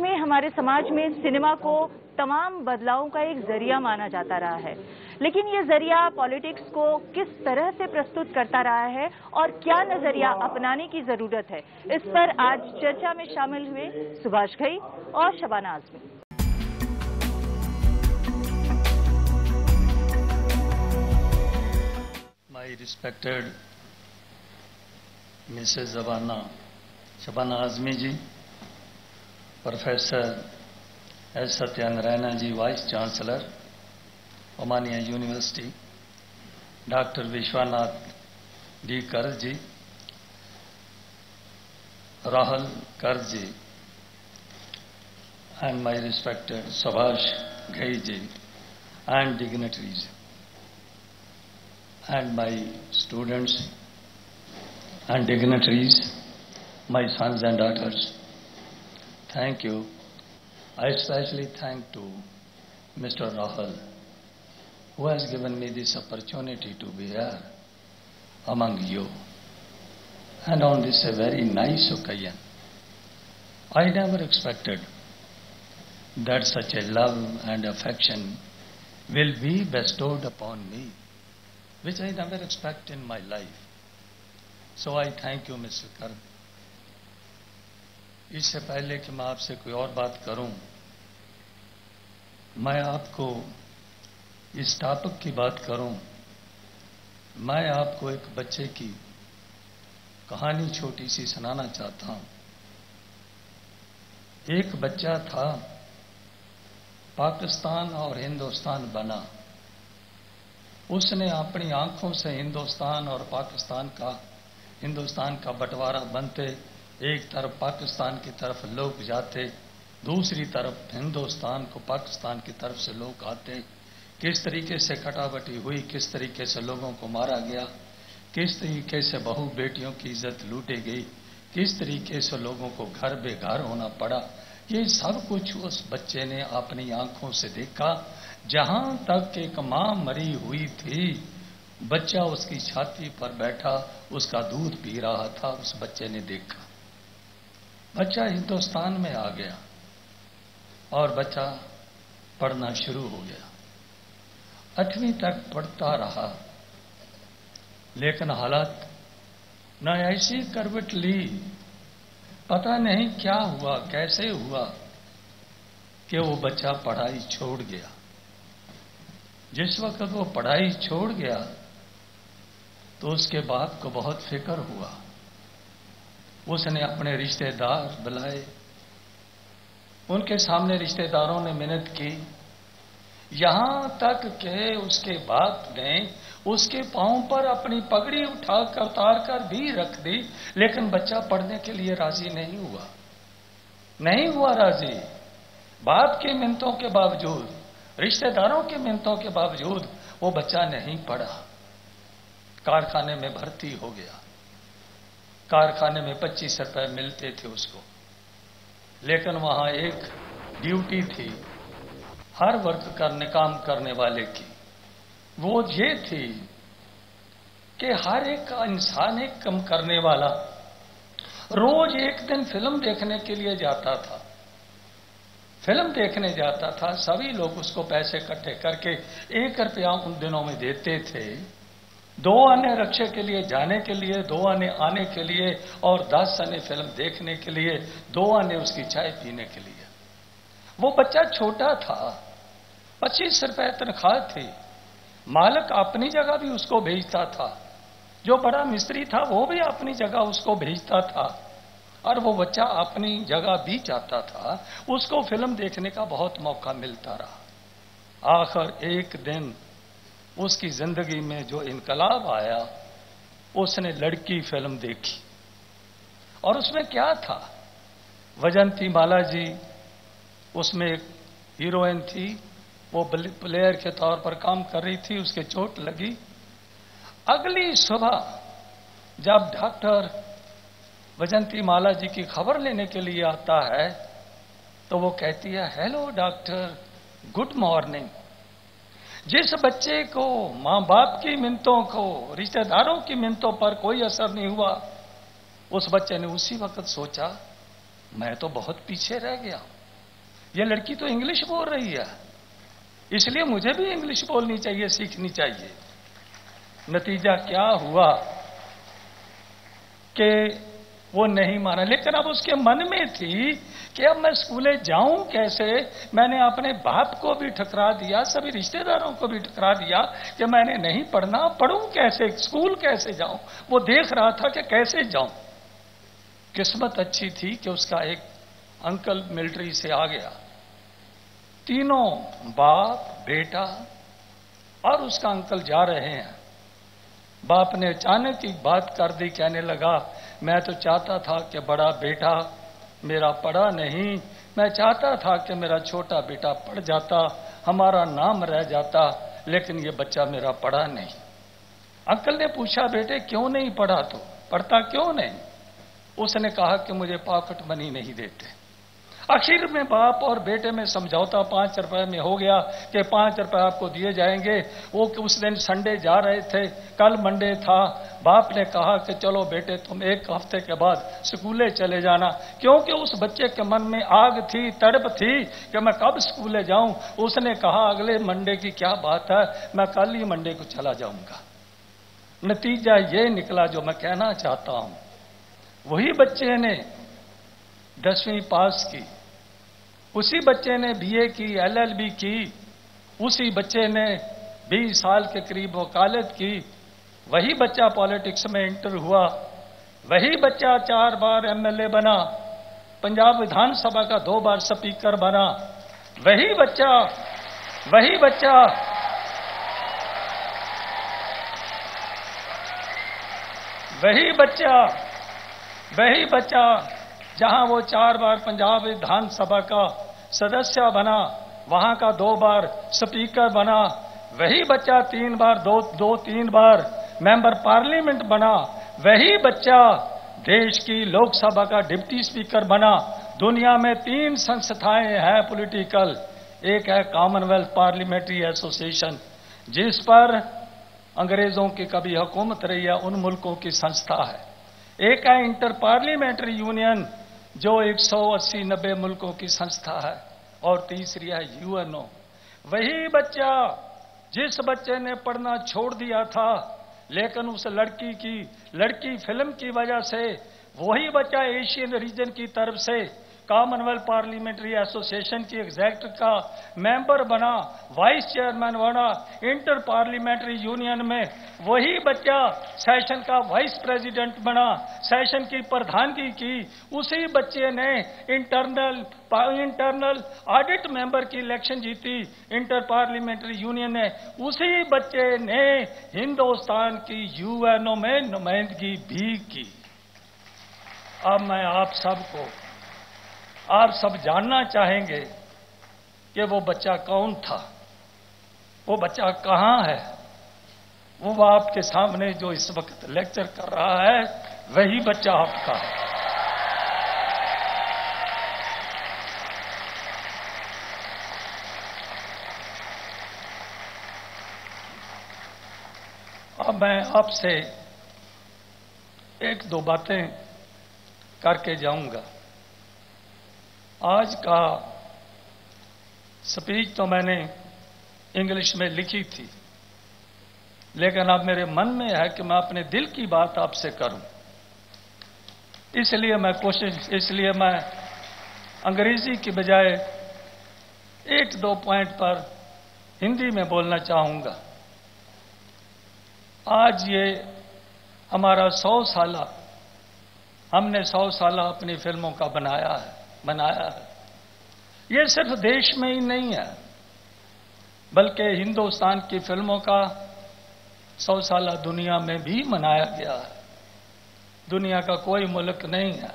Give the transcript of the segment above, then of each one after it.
में, हमारे समाज में सिनेमा को तमाम बदलावों का एक जरिया माना जाता रहा है, लेकिन ये जरिया पॉलिटिक्स को किस तरह से प्रस्तुत करता रहा है और क्या नजरिया अपनाने की जरूरत है, इस पर आज चर्चा में शामिल हुए सुभाष घई और Shabana Azmi. My respected Mrs. Shabana Azmi ji, Professor S. Satyanarayana ji, Vice Chancellor, Omania University, Dr. Vishwanath D. Karj ji, Rahul Karj ji, and my respected Subhash Ghai ji, and dignitaries, and my students and dignitaries, my sons and daughters, thank you. I especially thank to Mr. Rahul, who has given me this opportunity to be here among you. And on this a very nice occasion, I never expected that such a love and affection will be bestowed upon me, which I never expect in my life. So I thank you, Mr. Karm. इससे पहले कि मैं आपसे कोई और बात करूं, मैं आपको इस टॉपिक की बात करूं, मैं आपको एक बच्चे की कहानी छोटी सी सुनाना चाहता हूं। एक बच्चा था, पाकिस्तान और हिंदुस्तान बना। उसने अपनी आंखों से हिंदुस्तान और हिंदुस्तान का बंटवारा बनते, एक तरफ पाकिस्तान की तरफ लोग जाते, दूसरी तरफ हिंदुस्तान को पाकिस्तान की तरफ से लोग आते। किस तरीके से कटाबटी हुई, किस तरीके से लोगों को मारा गया, किस तरीके से बहू बेटियों की इज्जत लूटी गई, किस तरीके से लोगों को घर बेघर होना पड़ा, ये सब कुछ उस बच्चे ने अपनी आंखों से देखा। जहां तक एक मां मरी हुई थी, बच्चा उसकी छाती पर बैठा उसका दूध पी रहा था, उस बच्चे ने देखा। बच्चा हिंदुस्तान में आ गया और बच्चा पढ़ना शुरू हो गया। 8वीं तक पढ़ता रहा, लेकिन हालत न ऐसी करवट ली, पता नहीं क्या हुआ, कैसे हुआ कि वो बच्चा पढ़ाई छोड़ गया। जिस वक्त वो पढ़ाई छोड़ गया तो उसके बाप को बहुत फिक्र हुआ। उसने अपने रिश्तेदार बुलाए, उनके सामने रिश्तेदारों ने मिन्नत की, यहां तक कि उसके बाप ने उसके पांव पर अपनी पगड़ी उठाकर उतार कर भी रख दी, लेकिन बच्चा पढ़ने के लिए राजी नहीं हुआ राजी। बाप की मिन्नतों के बावजूद, रिश्तेदारों की मिन्नतों के बावजूद वो बच्चा नहीं पढ़ा। कारखाने में भर्ती हो गया। कारखाने में 25 रुपए मिलते थे उसको, लेकिन वहां एक ड्यूटी थी हर वर्क काम करने वाले की। वो ये थी कि हर एक इंसान, एक काम करने वाला, रोज एक दिन फिल्म देखने के लिए जाता था। फिल्म देखने जाता था, सभी लोग उसको पैसे इकट्ठे करके 1 रुपया उन दिनों में देते थे। 2 आने रिक्शे के लिए जाने के लिए, 2 आने आने के लिए, और 10 आने फिल्म देखने के लिए, 2 आने उसकी चाय पीने के लिए। वो बच्चा छोटा था, 25 रुपए तनख्वाह थी। मालिक अपनी जगह भी उसको भेजता था, जो बड़ा मिस्त्री था वो भी अपनी जगह उसको भेजता था, और वो बच्चा अपनी जगह भी जाता था। उसको फिल्म देखने का बहुत मौका मिलता रहा। आखिर एक दिन उसकी जिंदगी में जो इनकलाब आया, उसने लड़की फिल्म देखी, और उसमें क्या था, वजंती माला जी उसमें एक हीरोइन थी। वो प्लेयर के तौर पर काम कर रही थी, उसके चोट लगी। अगली सुबह जब डॉक्टर वजंती माला जी की खबर लेने के लिए आता है, तो वो कहती है, हेलो डॉक्टर, गुड मॉर्निंग। जिस बच्चे को मां बाप की मिन्नतों को, रिश्तेदारों की मिन्नतों पर कोई असर नहीं हुआ, उस बच्चे ने उसी वक्त सोचा, मैं तो बहुत पीछे रह गया, ये लड़की तो इंग्लिश बोल रही है, इसलिए मुझे भी इंग्लिश बोलनी चाहिए, सीखनी चाहिए। नतीजा क्या हुआ कि वो नहीं माना, लेकिन अब उसके मन में थी कि अब मैं स्कूले जाऊं कैसे। मैंने अपने बाप को भी ठकरा दिया, सभी रिश्तेदारों को भी ठकरा दिया कि मैंने नहीं पढ़ना, पढ़ूं कैसे, स्कूल कैसे जाऊं। वो देख रहा था कि कैसे जाऊं। किस्मत अच्छी थी कि उसका एक अंकल मिलिट्री से आ गया। तीनों बाप, बेटा और उसका अंकल जा रहे हैं। बाप ने अचानक एक बात कर दी, कहने लगा मैं तो चाहता था कि बड़ा बेटा मेरा पढ़ा नहीं, मैं चाहता था कि मेरा छोटा बेटा पढ़ जाता, हमारा नाम रह जाता, लेकिन ये बच्चा मेरा पढ़ा नहीं। अंकल ने पूछा बेटे क्यों नहीं पढ़ा, तो पढ़ता क्यों नहीं? उसने कहा कि मुझे पॉकेट मनी नहीं देते। आखिर में बाप और बेटे में समझौता 5 रुपए में हो गया कि 5 रुपए आपको दिए जाएंगे। वो उस दिन संडे जा रहे थे, कल मंडे था। बाप ने कहा कि चलो बेटे तुम 1 हफ्ते के बाद स्कूले चले जाना, क्योंकि उस बच्चे के मन में आग थी, तड़प थी कि मैं कब स्कूले जाऊं। उसने कहा अगले मंडे की क्या बात है, मैं कल ही मंडे को चला जाऊंगा। नतीजा ये निकला जो मैं कहना चाहता हूं, वही बच्चे ने 10वीं पास की, उसी बच्चे ने बीए की, एलएलबी की, उसी बच्चे ने 20 साल के करीब वकालत की, वही बच्चा पॉलिटिक्स में इंटर हुआ, वही बच्चा 4 बार एमएलए बना, पंजाब विधानसभा का 2 बार स्पीकर बना, वही बच्चा जहां वो 4 बार पंजाब विधानसभा का सदस्य बना, वहां का 2 बार स्पीकर बना, वही बच्चा 3 बार मेंबर पार्लियामेंट बना, वही बच्चा देश की लोकसभा का डिप्टी स्पीकर बना। दुनिया में 3 संस्थाएं हैं पॉलिटिकल, एक है कॉमनवेल्थ पार्लियामेंट्री एसोसिएशन, जिस पर अंग्रेजों की कभी हुकूमत रही है, उन मुल्कों की संस्था है। एक है इंटर पार्लियामेंट्री यूनियन जो 180-90 मुल्कों की संस्था है, और तीसरी है यूएनओ। वही बच्चा जिस बच्चे ने पढ़ना छोड़ दिया था, लेकिन उस लड़की फिल्म की वजह से वही बच्चा एशियन रीजन की तरफ से कॉमनवेल्थ पार्लियामेंट्री एसोसिएशन की एग्जेक्टिव का मेंबर बना, वाइस चेयरमैन बना इंटर पार्लियामेंट्री यूनियन में। वही बच्चा सेशन का वाइस प्रेसिडेंट बना, सेशन की प्रधानगी की। उसी बच्चे ने इंटरनल ऑडिट मेंबर की इलेक्शन जीती इंटर पार्लियामेंट्री यूनियन ने। उसी बच्चे ने हिंदुस्तान की यूएनओ में नुमाइंदगी भी की। अब मैं आप सब जानना चाहेंगे कि वो बच्चा कौन था, वो बच्चा कहां है। वो आपके सामने जो इस वक्त लेक्चर कर रहा है, वही बच्चा आपका है। अब मैं आपसे 1-2 बातें करके जाऊंगा। आज का स्पीच तो मैंने इंग्लिश में लिखी थी, लेकिन अब मेरे मन में है कि मैं अपने दिल की बात आपसे करूं। इसलिए मैं अंग्रेजी की बजाय 1-2 पॉइंट पर हिंदी में बोलना चाहूंगा। आज ये हमारा 100 साला, हमने 100 साला अपनी फिल्मों का बनाया है। ये सिर्फ देश में ही नहीं है, बल्कि हिंदुस्तान की फिल्मों का 100 साला दुनिया में भी मनाया गया है। दुनिया का कोई मुल्क नहीं है,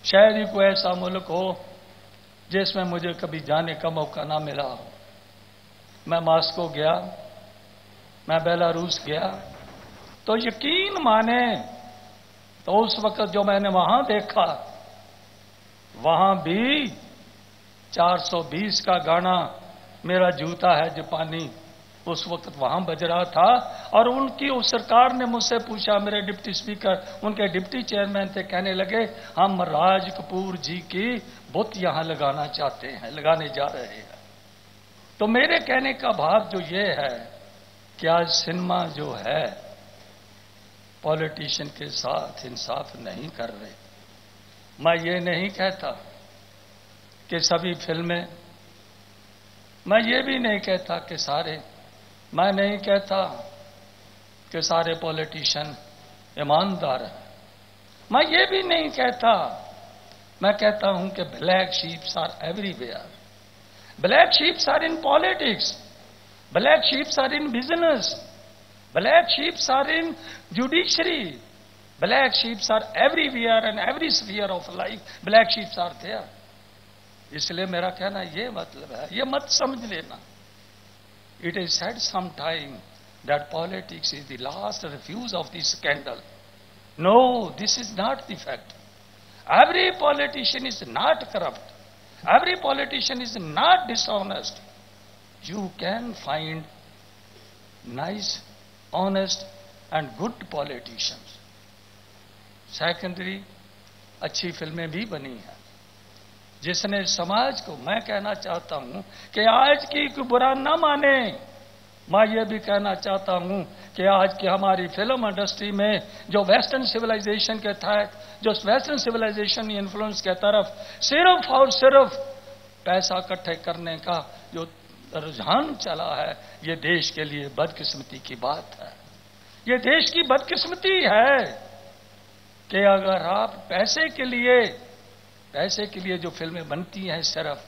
शायद ही कोई ऐसा मुल्क हो जिसमें मुझे कभी जाने का मौका ना मिला हो। मैं मॉस्को गया, मैं बेलारूस गया, तो यकीन माने तो उस वक्त जो मैंने वहां देखा, वहां भी 420 का गाना मेरा जूता है जापानी उस वक्त वहां बज रहा था। और उनकी उस सरकार ने मुझसे पूछा, मेरे डिप्टी स्पीकर, उनके डिप्टी चेयरमैन थे, कहने लगे हम राज कपूर जी की बुत यहां लगाना चाहते हैं, लगाने जा रहे हैं। तो मेरे कहने का भाव जो ये है कि आज सिनेमा जो है पॉलिटिशियन के साथ इंसाफ नहीं कर रहे। मैं ये नहीं कहता कि सभी फिल्में, मैं ये भी नहीं कहता कि सारे, मैं नहीं कहता कि सारे पॉलिटिशियन ईमानदार हैं, मैं ये भी नहीं कहता। मैं कहता हूं कि black sheeps are everywhere. Black sheeps are in politics, black sheeps are in business, black sheeps are in judiciary, black sheeps are everywhere and every sphere of life, black sheeps are there. इसलिए मेरा कहना ये मतलब है, ये मत समझ लेना। It is said some time that politics is the last refuge of the scandal. No, this is not the fact. Every politician is not corrupt. Every politician is not dishonest. You can find nice, honest and good politicians. Secondly, अच्छी फिल्में भी बनी हैं जिसने समाज को, मैं कहना चाहता हूं कि आज की कोई बुरा न माने। मैं ये भी कहना चाहता हूं कि आज की हमारी फिल्म इंडस्ट्री में जो वेस्टर्न सिविलाइजेशन के तहत, जो वेस्टर्न सिविलाइजेशन इन्फ्लुएंस के तरफ सिर्फ और सिर्फ पैसा इकट्ठे करने का जो रुझान चला है, ये देश के लिए बदकिस्मती की बात है। ये देश की बदकिस्मती है कि अगर आप पैसे के लिए जो फिल्में बनती हैं सिर्फ,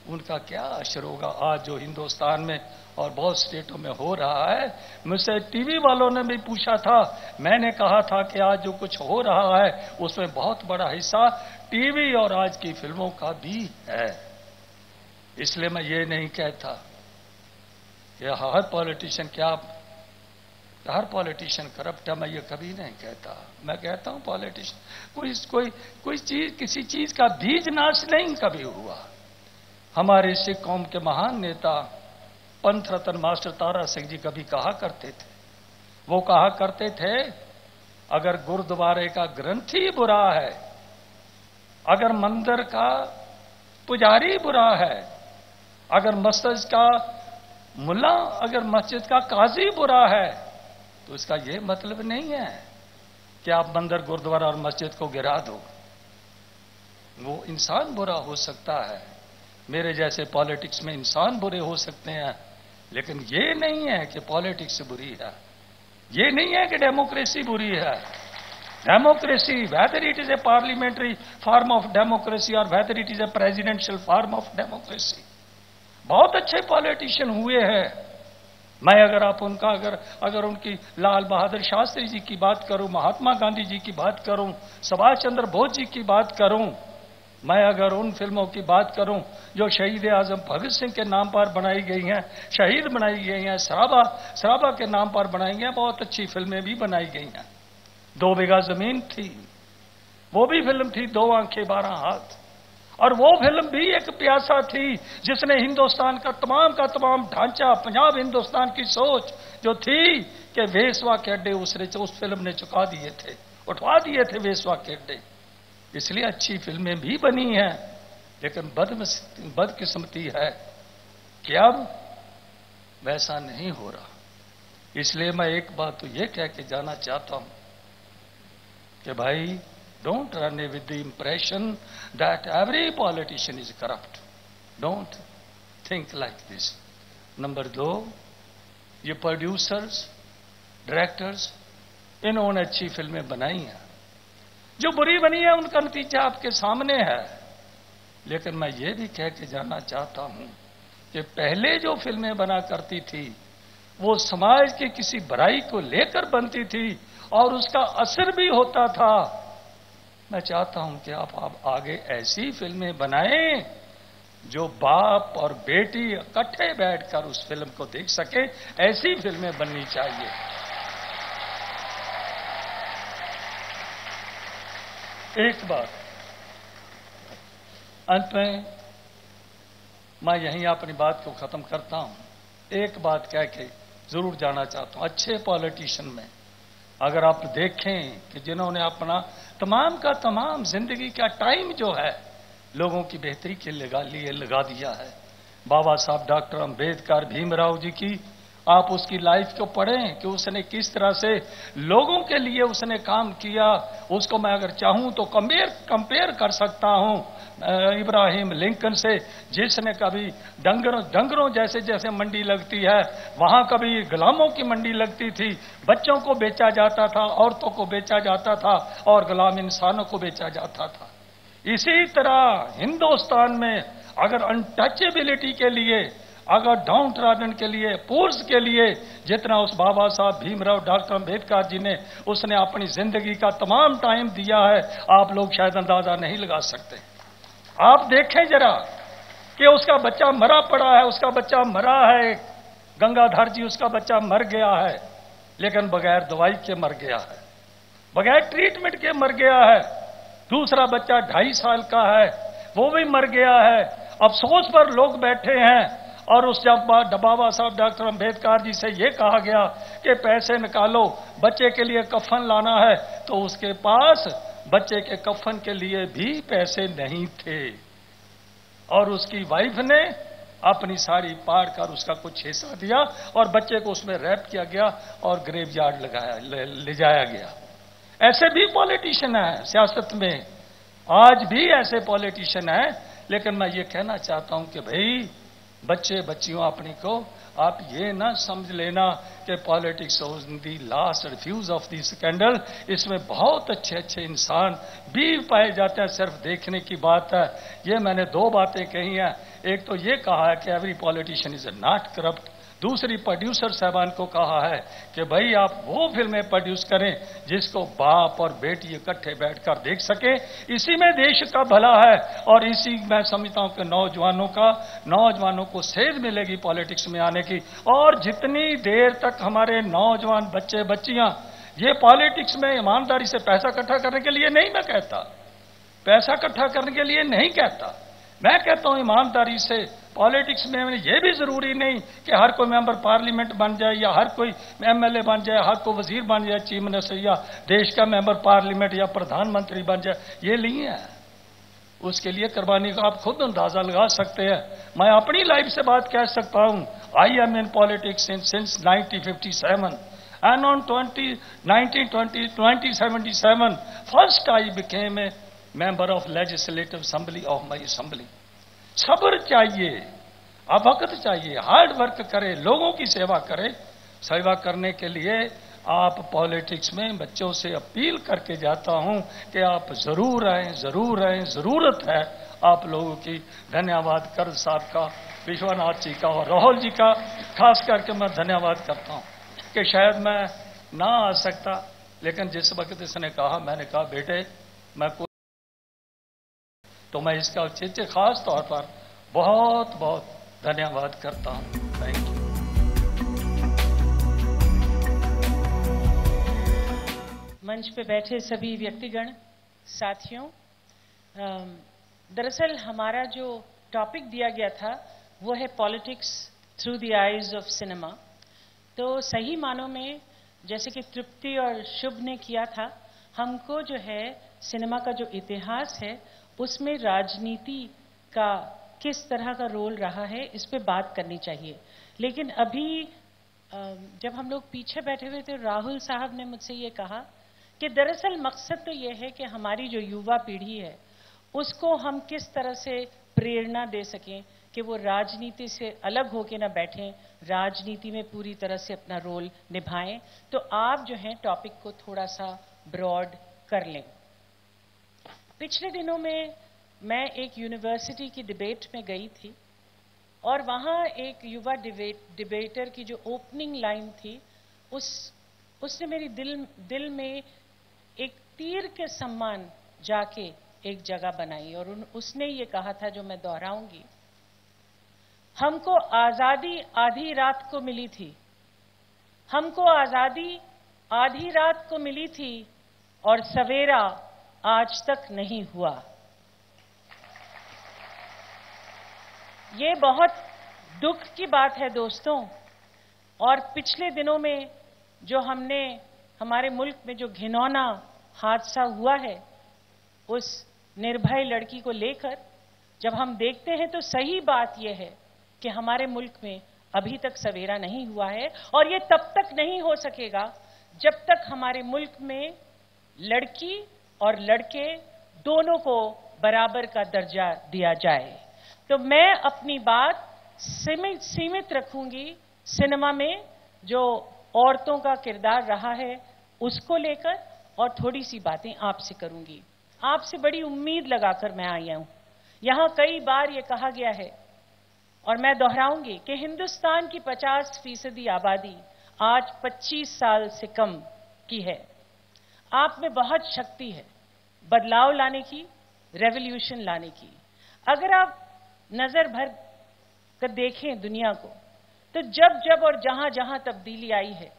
उनका क्या असर होगा। आज जो हिंदुस्तान में और बहुत स्टेटों में हो रहा है, मुझसे टीवी वालों ने भी पूछा था, मैंने कहा था कि आज जो कुछ हो रहा है उसमें बहुत बड़ा हिस्सा टीवी और आज की फिल्मों का भी है। इसलिए मैं ये नहीं कहता कि हर पॉलिटिशियन हर पॉलिटिशियन करप्ट है, मैं ये कभी नहीं कहता। मैं कहता हूं पॉलिटिशियन कोई चीज, किसी चीज का बीज नाश नहीं कभी हुआ। हमारे सिख कौम के महान नेता पंथ रत्न मास्टर तारा सिंह जी कभी कहा करते थे, वो कहा करते थे, अगर गुरुद्वारे का ग्रंथी बुरा है, अगर मंदिर का पुजारी बुरा है, अगर मस्जिद का मुल्ला, अगर मस्जिद का काजी बुरा है, तो इसका यह मतलब नहीं है कि आप मंदिर, गुरुद्वारा और मस्जिद को गिरा दो। वो इंसान बुरा हो सकता है, मेरे जैसे पॉलिटिक्स में इंसान बुरे हो सकते हैं, लेकिन ये नहीं है कि पॉलिटिक्स बुरी है, ये नहीं है कि डेमोक्रेसी बुरी है। Democracy, whether it is a parliamentary form of democracy or whether it is a presidential form of democracy, बहुत अच्छे पॉलिटिशियन हुए हैं। मैं अगर आप उनका अगर उनकी लाल बहादुर शास्त्री जी की बात करूं, महात्मा गांधी जी की बात करूं, सुभाष चंद्र बोस जी की बात करूं, मैं अगर उन फिल्मों की बात करूं जो शहीद आजम भगत सिंह के नाम पर बनाई गई हैं, शहीद बनाई गई हैं, सराबा के नाम पर बनाई गई हैं, बहुत अच्छी फिल्में भी बनाई गई हैं। 2 बीघा जमीन थी, वो भी फिल्म थी, 2 आंखें 12 हाथ, और वो फिल्म भी एक प्यासा थी जिसने हिंदुस्तान का तमाम ढांचा, पंजाब हिंदुस्तान की सोच जो थी कि वेसवा के अड्डे उस फिल्म ने चुका दिए थे, उठवा दिए थे वेसवा के अड्डे। इसलिए अच्छी फिल्में भी बनी हैं, लेकिन बदकिस्मती है कि अब वैसा नहीं हो रहा। इसलिए मैं एक बात तो ये कह के जाना चाहता हूं कि भाई, don't run away with the impression that every politician is corrupt. Don't think like this. Number 2, ये प्रोड्यूसर्स, डायरेक्टर्स, इन्होंने अच्छी फिल्में बनाई हैं, जो बुरी बनी है उनका नतीजा आपके सामने है। लेकिन मैं ये भी कह के जाना चाहता हूं कि पहले जो फिल्में बना करती थी वो समाज की किसी बुराई को लेकर बनती थी और उसका असर भी होता था। मैं चाहता हूं कि आप आगे ऐसी फिल्में बनाएं जो बाप और बेटी इकट्ठे बैठकर उस फिल्म को देख सके, ऐसी फिल्में बननी चाहिए। एक बात अंत में मैं यहीं अपनी बात को खत्म करता हूं। एक बात कह के जरूर जाना चाहता हूं, अच्छे पॉलिटिशियन में अगर आप देखें कि जिन्होंने अपना तमाम का तमाम जिंदगी का टाइम जो है लोगों की बेहतरी के लिए लगा दिया है, बाबा साहब डॉक्टर अंबेडकर भीमराव जी की आप उसकी लाइफ को पढ़ें कि उसने किस तरह से लोगों के लिए उसने काम किया। उसको मैं अगर चाहूं तो कंपेयर कर सकता हूं इब्राहिम लिंकन से, जिसने कभी डंगरों जैसे जैसे मंडी लगती है वहां कभी गुलामों की मंडी लगती थी, बच्चों को बेचा जाता था, औरतों को बेचा जाता था और गुलाम इंसानों को बेचा जाता था। इसी तरह हिंदुस्तान में अगर अनटचेबिलिटी के लिए, अगर डाउन ट्रॉडन के लिए, पुअर्स के लिए जितना उस बाबा साहब भीमराव डॉक्टर अंबेडकर जी ने उसने अपनी जिंदगी का तमाम टाइम दिया है, आप लोग शायद अंदाजा नहीं लगा सकते। आप देखें जरा कि उसका बच्चा मरा पड़ा है, उसका बच्चा मरा है, गंगाधर जी उसका बच्चा मर गया है, लेकिन बगैर दवाई के मर गया है, बगैर ट्रीटमेंट के मर गया है। दूसरा बच्चा 2.5 साल का है, वो भी मर गया है। अफसोस पर लोग बैठे हैं। और उस जब बाबा साहब डॉक्टर अंबेडकर जी से ये कहा गया कि पैसे निकालो, बच्चे के लिए कफन लाना है, तो उसके पास बच्चे के कफन के लिए भी पैसे नहीं थे और उसकी वाइफ ने अपनी साड़ी पाड़ कर उसका कुछ हिस्सा दिया और बच्चे को उसमें रैप किया गया और ग्रेवयार्ड ले जाया गया। ऐसे भी पॉलिटिशियन हैं सियासत में, आज भी ऐसे पॉलिटिशियन हैं। लेकिन मैं ये कहना चाहता हूं कि भाई बच्चे बच्चियों अपनी को आप ये ना समझ लेना कि politics in the last refuge of the scandal, इसमें बहुत अच्छे अच्छे इंसान भी पाए जाते हैं, सिर्फ देखने की बात है। ये मैंने 2 बातें कही हैं। एक तो ये कहा है कि every politician is not corrupt, दूसरी प्रोड्यूसर साहबान को कहा है कि भाई आप वो फिल्में प्रोड्यूस करें जिसको बाप और बेटी इकट्ठे बैठकर देख सके, इसी में देश का भला है और इसी मैं समझता हूं कि नौजवानों को सेध मिलेगी पॉलिटिक्स में आने की। और जितनी देर तक हमारे नौजवान बच्चे बच्चियां ये पॉलिटिक्स में ईमानदारी से पैसा इकट्ठा करने के लिए नहीं, मैं कहता पैसा इकट्ठा करने के लिए नहीं कहता, मैं कहता हूं ईमानदारी से पॉलिटिक्स में ये भी जरूरी नहीं कि हर कोई मेंबर पार्लियामेंट बन जाए या हर कोई एमएलए बन जाए, हर कोई वजीर बन जाए, चीफ मिनिस्टर या देश का मेंबर पार्लियामेंट या प्रधानमंत्री बन जाए, ये नहीं है। उसके लिए कुर्बानी का आप खुद अंदाजा लगा सकते हैं। मैं अपनी लाइफ से बात कह सकता हूं, I am in politics since 1957 and on 1977 first I became a member of legislative assembly of my assembly। सब्र चाहिए, अब वक्त चाहिए, हार्ड वर्क करें, लोगों की सेवा करें। सेवा करने के लिए आप पॉलिटिक्स में बच्चों से अपील करके जाता हूं कि आप जरूर आएं, जरूर आएं, जरूरत है आप लोगों की। धन्यवाद कर साहब का, विश्वनाथ जी का और राहुल जी का खास करके मैं धन्यवाद करता हूं कि शायद मैं ना आ सकता, लेकिन जिस वक्त इसने कहा मैंने कहा बेटे मैं तो मैं इसका चित्त खास तौर पर बहुत बहुत धन्यवाद करता हूं। Thank you. मंच पे बैठे सभी व्यक्तिगण साथियों, दरअसल हमारा जो टॉपिक दिया गया था वो है politics through the eyes of cinema. तो सही मानों में जैसे कि तृप्ति और शुभ ने किया था, हमको जो है सिनेमा का जो इतिहास है उसमें राजनीति का किस तरह का रोल रहा है इस पे बात करनी चाहिए। लेकिन अभी जब हम लोग पीछे बैठे हुए थे, राहुल साहब ने मुझसे ये कहा कि दरअसल मकसद तो ये है कि हमारी जो युवा पीढ़ी है उसको हम किस तरह से प्रेरणा दे सकें कि वो राजनीति से अलग होके ना बैठें, राजनीति में पूरी तरह से अपना रोल निभाएं। तो आप जो है टॉपिक को थोड़ा सा ब्रॉड कर लें। पिछले दिनों में मैं एक यूनिवर्सिटी की डिबेट में गई थी और वहाँ एक युवा डिबेटर की जो ओपनिंग लाइन थी उसने मेरी दिल में एक तीर के समान जाके एक जगह बनाई और उसने ये कहा था, जो मैं दोहराऊंगी, हमको आजादी आधी रात को मिली थी, हमको आजादी आधी रात को मिली थी और सवेरा आज तक नहीं हुआ। ये बहुत दुख की बात है दोस्तों। और पिछले दिनों में जो हमने हमारे मुल्क में जो घिनौना हादसा हुआ है उस निर्भय लड़की को लेकर जब हम देखते हैं तो सही बात यह है कि हमारे मुल्क में अभी तक सवेरा नहीं हुआ है और ये तब तक नहीं हो सकेगा जब तक हमारे मुल्क में लड़की और लड़के दोनों को बराबर का दर्जा दिया जाए। तो मैं अपनी बात सीमित रखूंगी सिनेमा में जो औरतों का किरदार रहा है उसको लेकर और थोड़ी सी बातें आपसे करूंगी। आपसे बड़ी उम्मीद लगाकर मैं आई हूं। यहां कई बार ये कहा गया है और मैं दोहराऊंगी कि हिंदुस्तान की 50% आबादी आज 25 साल से कम की है। आप में बहुत शक्ति है बदलाव लाने की, रेवोल्यूशन लाने की। अगर आप नजर भर कर देखें दुनिया को तो जब जब और जहां जहां तब्दीली आई है,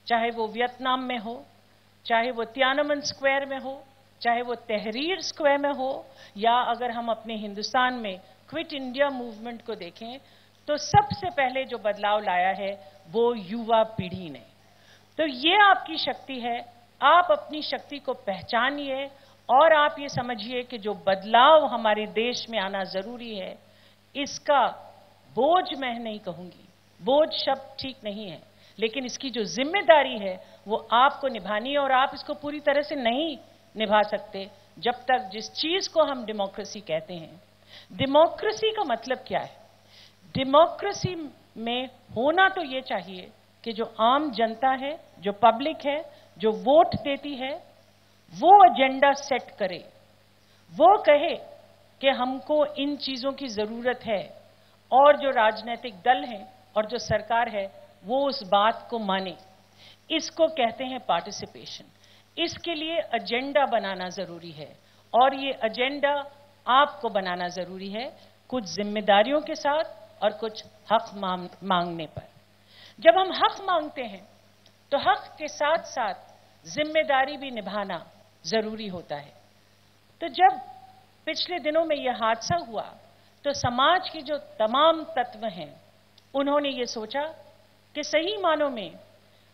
चाहे वो वियतनाम में हो, चाहे वो तियानमन स्क्वायर में हो, चाहे वो तहरीर स्क्वायर में हो, या अगर हम अपने हिंदुस्तान में क्विट इंडिया मूवमेंट को देखें तो सबसे पहले जो बदलाव लाया है वो युवा पीढ़ी ने। तो ये आपकी शक्ति है, आप अपनी शक्ति को पहचानिए और आप ये समझिए कि जो बदलाव हमारे देश में आना जरूरी है इसका बोझ मैं नहीं कहूंगी, बोझ शब्द ठीक नहीं है, लेकिन इसकी जो जिम्मेदारी है वो आपको निभानी है और आप इसको पूरी तरह से नहीं निभा सकते जब तक जिस चीज को हम डेमोक्रेसी कहते हैं। डेमोक्रेसी का मतलब क्या है? डेमोक्रेसी में होना तो ये चाहिए कि जो आम जनता है, जो पब्लिक है, जो वोट देती है, वो एजेंडा सेट करे, वो कहे कि हमको इन चीजों की जरूरत है और जो राजनीतिक दल हैं और जो सरकार है वो उस बात को माने। इसको कहते हैं पार्टिसिपेशन। इसके लिए एजेंडा बनाना जरूरी है और ये एजेंडा आपको बनाना जरूरी है, कुछ जिम्मेदारियों के साथ और कुछ हक मांगने पर। जब हम हक मांगते हैं तो हक के साथ साथ जिम्मेदारी भी निभाना जरूरी होता है। तो जब पिछले दिनों में यह हादसा हुआ तो समाज के जो तमाम तत्व हैं उन्होंने ये सोचा कि सही मानों में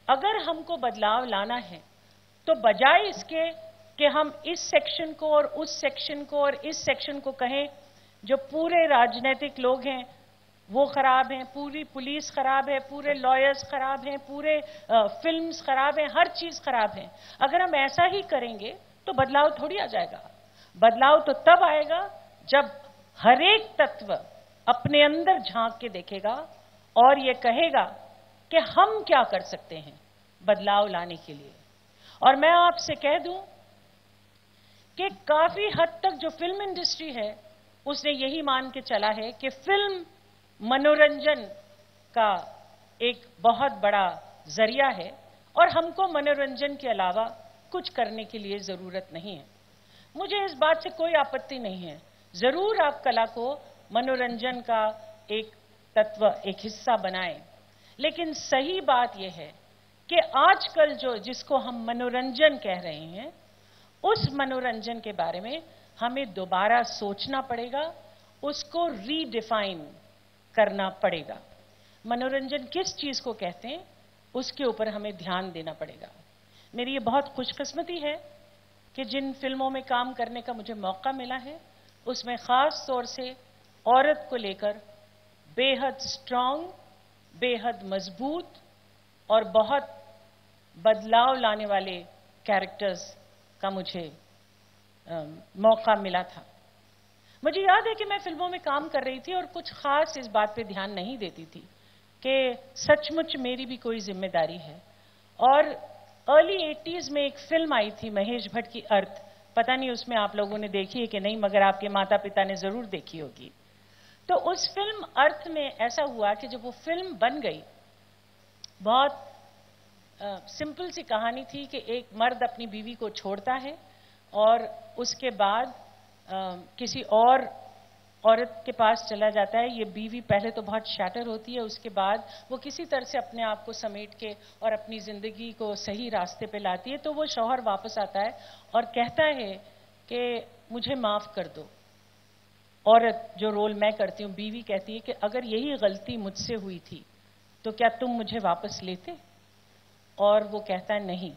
अगर हमको बदलाव लाना है तो बजाय इसके कि हम इस सेक्शन को और उस सेक्शन को और इस सेक्शन को कहें जो पूरे राजनीतिक लोग हैं वो खराब हैं, पूरी पुलिस खराब है, पूरे लॉयर्स खराब हैं, पूरे फिल्म्स खराब हैं, हर चीज खराब है, अगर हम ऐसा ही करेंगे तो बदलाव थोड़ी आ जाएगा। बदलाव तो तब आएगा जब हर एक तत्व अपने अंदर झांक के देखेगा और ये कहेगा कि हम क्या कर सकते हैं बदलाव लाने के लिए। और मैं आपसे कह दूं कि काफी हद तक जो फिल्म इंडस्ट्री है उसने यही मान के चला है कि फिल्म मनोरंजन का एक बहुत बड़ा जरिया है और हमको मनोरंजन के अलावा कुछ करने के लिए जरूरत नहीं है। मुझे इस बात से कोई आपत्ति नहीं है, जरूर आप कला को मनोरंजन का एक तत्व, एक हिस्सा बनाएं, लेकिन सही बात यह है कि आजकल जो जिसको हम मनोरंजन कह रहे हैं उस मनोरंजन के बारे में हमें दोबारा सोचना पड़ेगा, उसको रीडिफाइन करना पड़ेगा। मनोरंजन किस चीज को कहते हैं उसके ऊपर हमें ध्यान देना पड़ेगा। मेरी ये बहुत खुशकिस्मती है कि जिन फिल्मों में काम करने का मुझे मौका मिला है उसमें खास तौर से औरत को लेकर बेहद स्ट्रांग, बेहद मजबूत और बहुत बदलाव लाने वाले कैरेक्टर्स का मुझे मौका मिला था। मुझे याद है कि मैं फिल्मों में काम कर रही थी और कुछ खास इस बात पे ध्यान नहीं देती थी कि सचमुच मेरी भी कोई जिम्मेदारी है। और अर्ली 80s में एक फिल्म आई थी महेश भट्ट की अर्थ, पता नहीं उसमें आप लोगों ने देखी है कि नहीं, मगर आपके माता पिता ने जरूर देखी होगी। तो उस फिल्म अर्थ में ऐसा हुआ कि जब वो फिल्म बन गई, बहुत सिंपल सी कहानी थी कि एक मर्द अपनी बीवी को छोड़ता है और उसके बाद किसी और औरत के पास चला जाता है। ये बीवी पहले तो बहुत शैटर होती है, उसके बाद वो किसी तरह से अपने आप को समेट के और अपनी जिंदगी को सही रास्ते पे लाती है। तो वो शौहर वापस आता है और कहता है कि मुझे माफ कर दो। औरत जो रोल मैं करती हूँ, बीवी कहती है कि अगर यही गलती मुझसे हुई थी तो क्या तुम मुझे वापस लेते? और वो कहता है नहीं,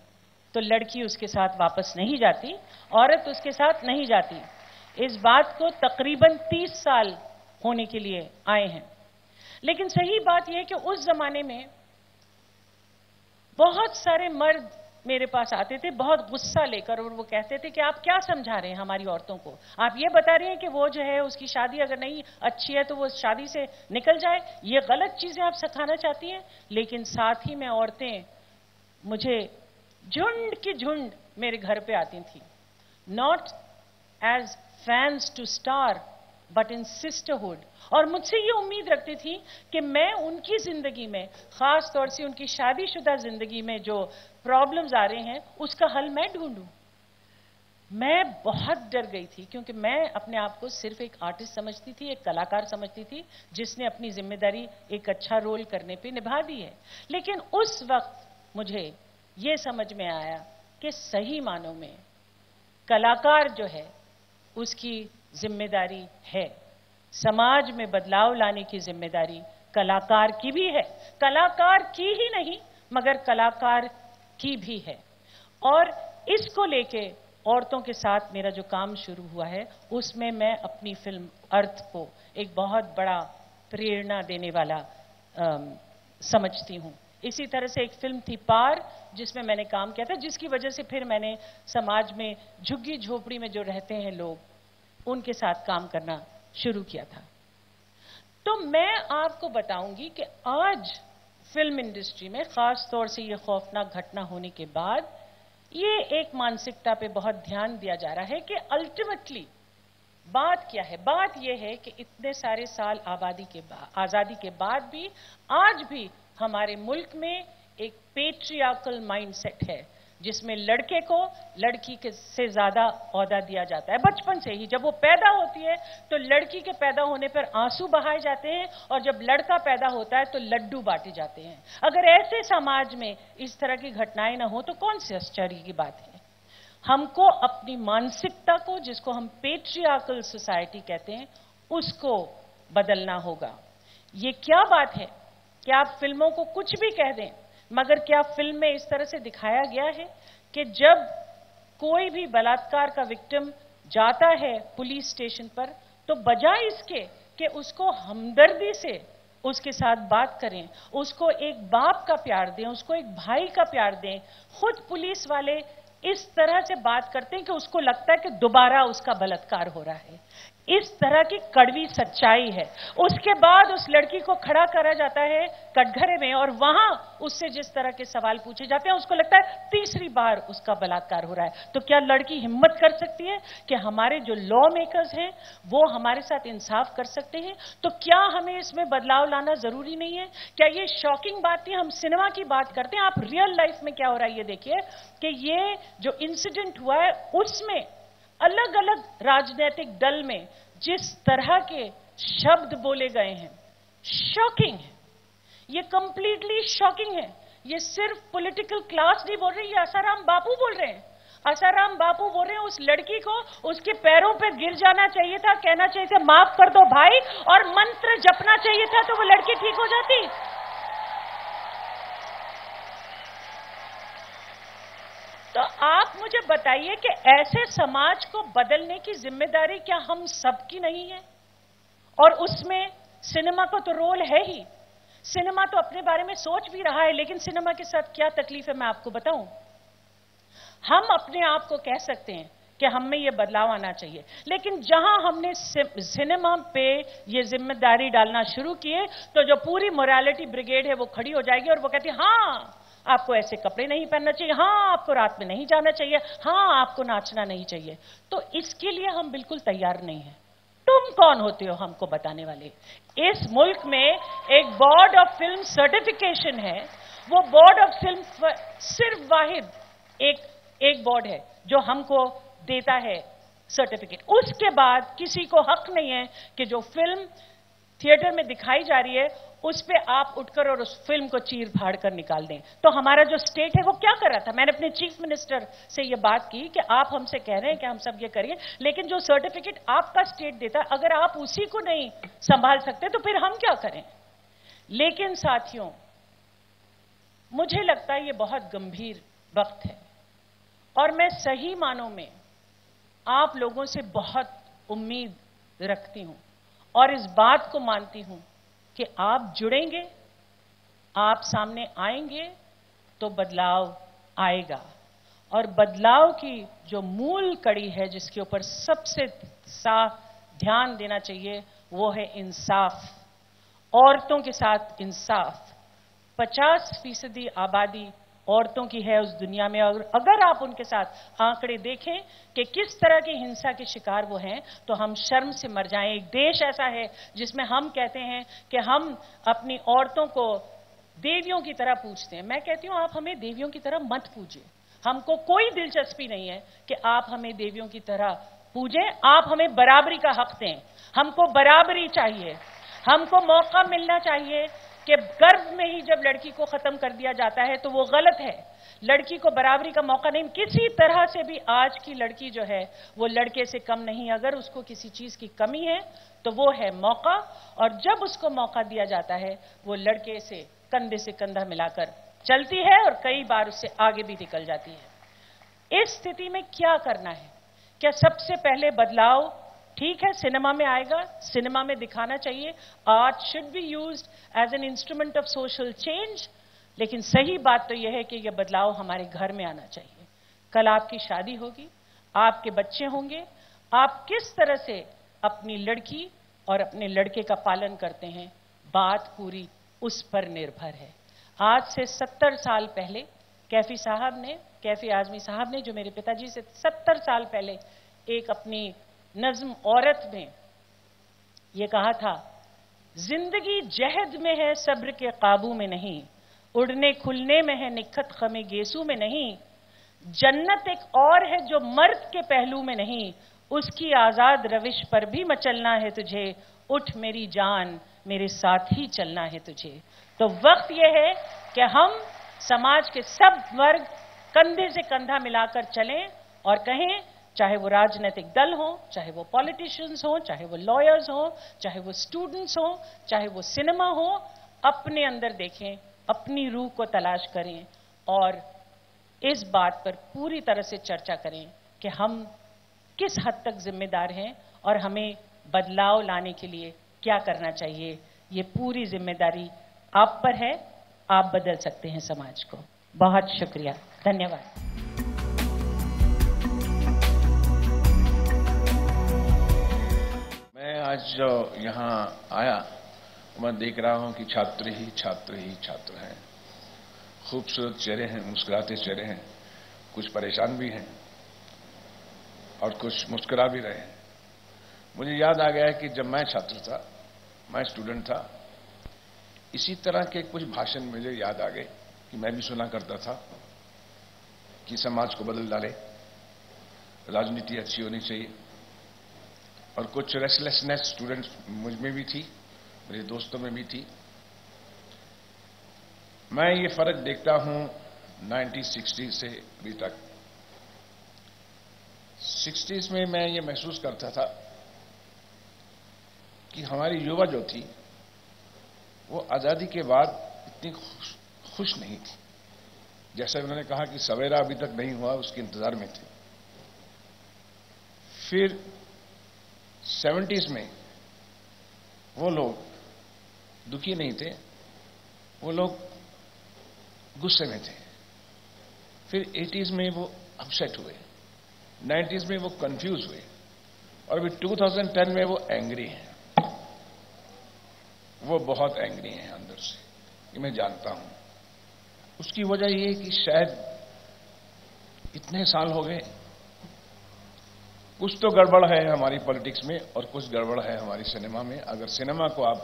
तो लड़की उसके साथ वापस नहीं जाती, औरत उसके साथ नहीं जाती। इस बात को तकरीबन 30 साल होने के लिए आए हैं। लेकिन सही बात यह है कि उस जमाने में बहुत सारे मर्द मेरे पास आते थे बहुत गुस्सा लेकर, और वो कहते थे कि आप क्या समझा रहे हैं हमारी औरतों को, आप ये बता रहे हैं कि वो जो है उसकी शादी अगर नहीं अच्छी है तो वो शादी से निकल जाए, ये गलत चीजें आप सिखाना चाहती हैं। लेकिन साथ ही में औरतें मुझे झुंड की झुंड मेरे घर पे आती थी, not as fans to star but in sisterhood, और मुझसे ये उम्मीद रखती थी कि मैं उनकी जिंदगी में, खास तौर से उनकी शादीशुदा जिंदगी में जो प्रॉब्लम्स आ रहे हैं उसका हल मैं ढूंढूं। मैं बहुत डर गई थी क्योंकि मैं अपने आप को सिर्फ एक आर्टिस्ट समझती थी, एक कलाकार समझती थी जिसने अपनी जिम्मेदारी एक अच्छा रोल करने पे निभा दी है। लेकिन उस वक्त मुझे ये समझ में आया कि सही मानों में कलाकार जो है उसकी जिम्मेदारी है, समाज में बदलाव लाने की जिम्मेदारी कलाकार की भी है, कलाकार की ही नहीं मगर कलाकार की भी है। और इसको लेके औरतों के साथ मेरा जो काम शुरू हुआ है उसमें मैं अपनी फिल्म अर्थ को एक बहुत बड़ा प्रेरणा देने वाला समझती हूं। इसी तरह से एक फिल्म थी पार जिसमें मैंने काम किया था, जिसकी वजह से फिर मैंने समाज में झुग्गी झोपड़ी में जो रहते हैं लोग उनके साथ काम करना शुरू किया था। तो मैं आपको बताऊंगी कि आज फिल्म इंडस्ट्री में खास तौर से ये खौफनाक घटना होने के बाद ये एक मानसिकता पे बहुत ध्यान दिया जा रहा है कि अल्टीमेटली बात क्या है। बात यह है कि इतने सारे साल आजादी के बाद भी आज भी हमारे मुल्क में एक पेट्रियार्कल माइंडसेट है जिसमें लड़के को लड़की के से ज्यादा औहदा दिया जाता है। बचपन से ही जब वो पैदा होती है तो लड़की के पैदा होने पर आंसू बहाए जाते हैं और जब लड़का पैदा होता है तो लड्डू बांटे जाते हैं। अगर ऐसे समाज में इस तरह की घटनाएं ना हो तो कौन से आश्चर्य की बात है। हमको अपनी मानसिकता को, जिसको हम पेट्रियार्कल सोसाइटी कहते हैं, उसको बदलना होगा। ये क्या बात है कि आप फिल्मों को कुछ भी कह दें, मगर क्या फिल्म में इस तरह से दिखाया गया है कि जब कोई भी बलात्कार का विक्टिम जाता है पुलिस स्टेशन पर तो बजाय इसके कि उसको हमदर्दी से उसके साथ बात करें, उसको एक बाप का प्यार दें, उसको एक भाई का प्यार दें, खुद पुलिस वाले इस तरह से बात करते हैं कि उसको लगता है कि दोबारा उसका बलात्कार हो रहा है। इस तरह की कड़वी सच्चाई है। उसके बाद उस लड़की को खड़ा करा जाता है कटघरे में और वहां उससे जिस तरह के सवाल पूछे जाते हैं उसको लगता है तीसरी बार उसका बलात्कार हो रहा है। तो क्या लड़की हिम्मत कर सकती है कि हमारे जो लॉ मेकर्स हैं वो हमारे साथ इंसाफ कर सकते हैं? तो क्या हमें इसमें बदलाव लाना जरूरी नहीं है? क्या ये शॉकिंग बात नहीं? हम सिनेमा की बात करते हैं, आप रियल लाइफ में क्या हो रहा है ये देखिए कि ये जो इंसिडेंट हुआ है उसमें अलग अलग राजनीतिक दल में जिस तरह के शब्द बोले गए हैं, शॉकिंग है। ये कंप्लीटली शॉकिंग है। ये सिर्फ पॉलिटिकल क्लास नहीं बोल रही, ये आसाराम बापू बोल रहे हैं। आसाराम बापू बोल रहे हैं उस लड़की को उसके पैरों पे गिर जाना चाहिए था, कहना चाहिए था माफ कर दो भाई, और मंत्र जपना चाहिए था तो वो लड़की ठीक हो जाती। तो आप मुझे बताइए कि ऐसे समाज को बदलने की जिम्मेदारी क्या हम सबकी नहीं है? और उसमें सिनेमा को तो रोल है ही। सिनेमा तो अपने बारे में सोच भी रहा है, लेकिन सिनेमा के साथ क्या तकलीफ है मैं आपको बताऊं। हम अपने आप को कह सकते हैं कि हम में ये बदलाव आना चाहिए, लेकिन जहां हमने सिनेमा पे ये जिम्मेदारी डालना शुरू किए तो जो पूरी मोरालिटी ब्रिगेड है वो खड़ी हो जाएगी और वो कहती है हाँ आपको ऐसे कपड़े नहीं पहनना चाहिए, हाँ आपको रात में नहीं जाना चाहिए, हाँ आपको नाचना नहीं चाहिए। तो इसके लिए हम बिल्कुल तैयार नहीं हैं। तुम कौन होते हो हमको बताने वाले? इस मुल्क में एक बोर्ड ऑफ फिल्म सर्टिफिकेशन है। वो बोर्ड ऑफ फिल्म सिर्फ वाहिद एक बोर्ड है जो हमको देता है सर्टिफिकेट। उसके बाद किसी को हक नहीं है कि जो फिल्म थिएटर में दिखाई जा रही है उस पे आप उठकर और उस फिल्म को चीर फाड़ कर निकाल दें। तो हमारा जो स्टेट है वो क्या कर रहा था? मैंने अपने चीफ मिनिस्टर से ये बात की कि आप हमसे कह रहे हैं कि हम सब ये करिए, लेकिन जो सर्टिफिकेट आपका स्टेट देता है अगर आप उसी को नहीं संभाल सकते तो फिर हम क्या करें? लेकिन साथियों, मुझे लगता है ये बहुत गंभीर वक्त है और मैं सही मानों में आप लोगों से बहुत उम्मीद रखती हूं और इस बात को मानती हूं कि आप जुड़ेंगे, आप सामने आएंगे तो बदलाव आएगा। और बदलाव की जो मूल कड़ी है, जिसके ऊपर सबसे साफ ध्यान देना चाहिए, वो है इंसाफ। औरतों के साथ इंसाफ। 50% आबादी औरतों की है उस दुनिया में, और अगर आप उनके साथ आंकड़े देखें कि किस तरह की हिंसा के शिकार वो हैं, तो हम शर्म से मर जाएं। एक देश ऐसा है जिसमें हम कहते हैं कि हम अपनी औरतों को देवियों की तरह पूजते हैं। मैं कहती हूं, आप हमें देवियों की तरह मत पूजिए। हमको कोई दिलचस्पी नहीं है कि आप हमें देवियों की तरह पूजें। आप हमें बराबरी का हक दें। हमको बराबरी चाहिए। हमको मौका मिलना चाहिए कि गर्भ में ही जब लड़की को खत्म कर दिया जाता है तो वो गलत है। लड़की को बराबरी का मौका नहीं। किसी तरह से भी आज की लड़की जो है वो लड़के से कम नहीं। अगर उसको किसी चीज की कमी है तो वो है मौका, और जब उसको मौका दिया जाता है वो लड़के से कंधा मिलाकर चलती है और कई बार उससे आगे भी निकल जाती है। इस स्थिति में क्या करना है? क्या सबसे पहले बदलाव, ठीक है, सिनेमा में आएगा, सिनेमा में दिखाना चाहिए। Art should be used as an instrument of social change, लेकिन सही बात तो यह है कि यह बदलाव हमारे घर में आना चाहिए। कल आपकी शादी होगी, आपके बच्चे होंगे, आप किस तरह से अपनी लड़की और अपने लड़के का पालन करते हैं, बात पूरी उस पर निर्भर है। आज से 70 साल पहले कैफी आजमी साहब ने, जो मेरे पिताजी से 70 साल पहले एक अपनी नज्म औरत में ये कहा था, जिंदगी जहद में है सब्र के काबू में नहीं, उड़ने खुलने में है निखत खमे गेसू में नहीं, जन्नत एक और है जो मर्द के पहलू में नहीं, उसकी आजाद रविश पर भी मचलना है तुझे, उठ मेरी जान मेरे साथ ही चलना है तुझे। तो वक्त यह है कि हम समाज के सब वर्ग कंधे से कंधा मिलाकर चलें और कहें, चाहे वो राजनीतिक दल हो, चाहे वो पॉलिटिशियंस हो, चाहे वो लॉयर्स हो, चाहे वो स्टूडेंट्स हो, चाहे वो सिनेमा हो, अपने अंदर देखें, अपनी रूह को तलाश करें और इस बात पर पूरी तरह से चर्चा करें कि हम किस हद तक जिम्मेदार हैं और हमें बदलाव लाने के लिए क्या करना चाहिए। ये पूरी जिम्मेदारी आप पर है। आप बदल सकते हैं समाज को। बहुत शुक्रिया, धन्यवाद। मैं आज जो यहाँ आया, मैं देख रहा हूं कि छात्र ही छात्र हैं। खूबसूरत चेहरे हैं, मुस्कुराते चेहरे हैं, कुछ परेशान भी हैं और कुछ मुस्कुरा भी रहे हैं। मुझे याद आ गया कि जब मैं छात्र था, मैं स्टूडेंट था, इसी तरह के कुछ भाषण मुझे याद आ गए कि मैं भी सुना करता था कि समाज को बदल डाले, राजनीति अच्छी होनी चाहिए। और कुछ रेस्टलेसनेस स्टूडेंट्स मुझ में भी थी, मेरे दोस्तों में भी थी। मैं ये फर्क देखता हूं 1960 से अभी तक। 60s में मैं ये महसूस करता था कि हमारी युवा जो थी वो आजादी के बाद इतनी खुश नहीं थी। जैसे उन्होंने कहा कि सवेरा अभी तक नहीं हुआ, उसके इंतजार में थे। फिर 70s में वो लोग दुखी नहीं थे, वो लोग गुस्से में थे। फिर 80s में वो अपसेट हुए, 90s में वो कंफ्यूज हुए और अभी 2010 में वो एंग्री हैं। वो बहुत एंग्री हैं अंदर से, ये मैं जानता हूं। उसकी वजह ये है कि शायद इतने साल हो गए, कुछ तो गड़बड़ है हमारी पॉलिटिक्स में और कुछ गड़बड़ है हमारी सिनेमा में। अगर सिनेमा को आप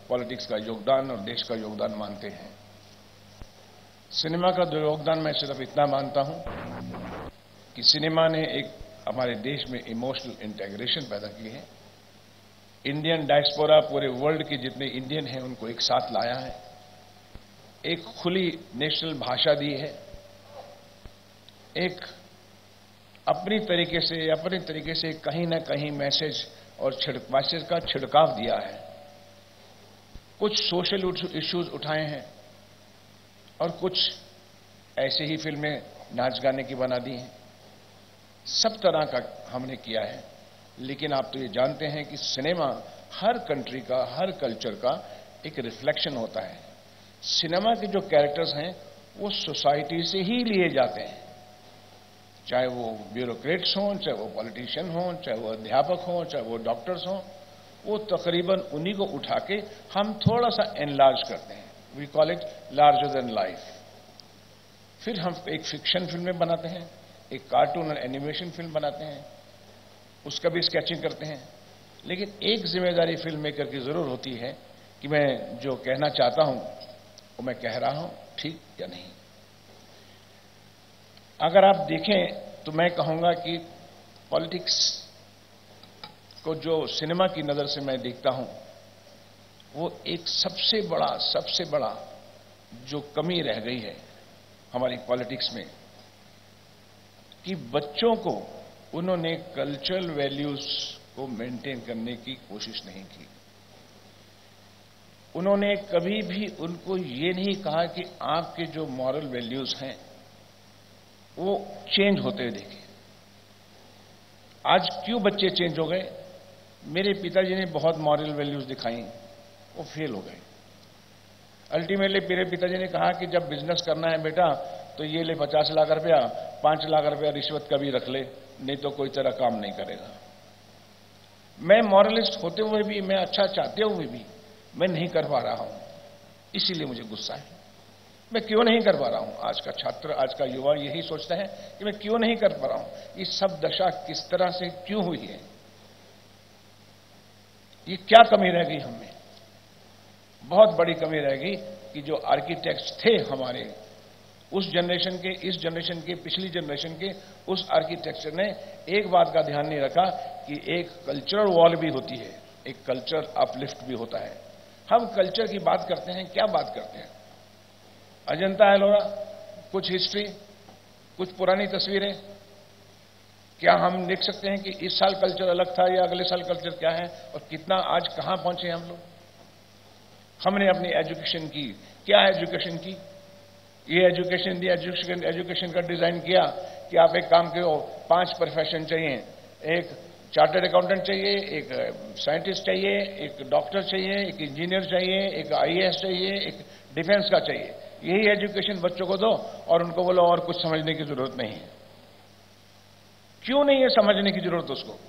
पॉलिटिक्स का योगदान और देश का योगदान मानते हैं, सिनेमा का जो योगदान मैं सिर्फ इतना मानता हूं कि सिनेमा ने एक हमारे देश में इमोशनल इंटेग्रेशन पैदा की है। इंडियन डायस्पोरा, पूरे वर्ल्ड के जितने इंडियन हैं उनको एक साथ लाया है, एक खुली नेशनल भाषा दी है, एक अपनी तरीके से कहीं ना कहीं मैसेज का छिड़काव दिया है। कुछ सोशल इश्यूज उठाए हैं और कुछ ऐसे ही फिल्में नाच गाने की बना दी हैं। सब तरह का हमने किया है। लेकिन आप तो ये जानते हैं कि सिनेमा हर कंट्री का, हर कल्चर का एक रिफ्लेक्शन होता है। सिनेमा के जो कैरेक्टर्स हैं वो सोसाइटी से ही लिए जाते हैं, चाहे वो ब्यूरोक्रेट्स हों, चाहे वो पॉलिटिशियन हों, चाहे वो अध्यापक हों, चाहे वो डॉक्टर्स हों, वो तकरीबन उन्हीं को उठा के हम थोड़ा सा एनलार्ज करते हैं। We call it larger than life. फिर हम एक फिक्शन फिल्में बनाते हैं, एक कार्टून और एनिमेशन फिल्म बनाते हैं, उसका भी स्केचिंग करते हैं। लेकिन एक जिम्मेदारी फिल्म मेकर की जरूर होती है कि मैं जो कहना चाहता हूं वो मैं कह रहा हूं ठीक या नहीं। अगर आप देखें तो मैं कहूंगा कि पॉलिटिक्स को जो सिनेमा की नजर से मैं देखता हूं वो एक सबसे बड़ा जो कमी रह गई है हमारी पॉलिटिक्स में कि बच्चों को उन्होंने कल्चरल वैल्यूज को मेंटेन करने की कोशिश नहीं की। उन्होंने कभी भी उनको ये नहीं कहा कि आपके जो मॉरल वैल्यूज हैं वो चेंज होते हुए देखे। आज क्यों बच्चे चेंज हो गए? मेरे पिताजी ने बहुत मॉरल वैल्यूज दिखाई, वो फेल हो गए। अल्टीमेटली मेरे पिताजी ने कहा कि जब बिजनेस करना है बेटा तो ये ले 50 लाख रुपया, 5 लाख रुपया रिश्वत का भी रख ले, नहीं तो कोई तरह काम नहीं करेगा। मैं मॉरलिस्ट होते हुए भी, मैं अच्छा चाहते हुए भी मैं नहीं कर पा रहा हूं, इसीलिए मुझे गुस्सा है। मैं क्यों नहीं कर पा रहा हूं? आज का छात्र, आज का युवा यही सोचता है कि मैं क्यों नहीं कर पा रहा हूं। ये सब दशा किस तरह से क्यों हुई है? ये क्या कमी रह गई हमें? बहुत बड़ी कमी रह गई कि जो आर्किटेक्ट्स थे हमारे उस जनरेशन के, इस जनरेशन के, पिछली जनरेशन के, उस आर्किटेक्चर ने एक बात का ध्यान नहीं रखा कि एक कल्चरल वॉल भी होती है, एक कल्चर अपलिफ्ट भी होता है। हम कल्चर की बात करते हैं, क्या बात करते हैं? अजंता एलोरा, कुछ हिस्ट्री, कुछ पुरानी तस्वीरें। क्या हम देख सकते हैं कि इस साल कल्चर अलग था या अगले साल कल्चर क्या है और कितना आज कहां पहुंचे हम लोग? हमने अपनी एजुकेशन की, क्या एजुकेशन की? ये एजुकेशन का डिजाइन किया कि आप एक काम करो, 5 प्रोफेशन चाहिए, एक चार्टर्ड अकाउंटेंट चाहिए, एक साइंटिस्ट चाहिए, एक डॉक्टर चाहिए, एक इंजीनियर चाहिए, एक आईएएस चाहिए, एक डिफेंस का चाहिए। यही एजुकेशन बच्चों को दो और उनको बोलो और कुछ समझने की जरूरत नहीं है। क्यों नहीं है समझने की जरूरत उसको?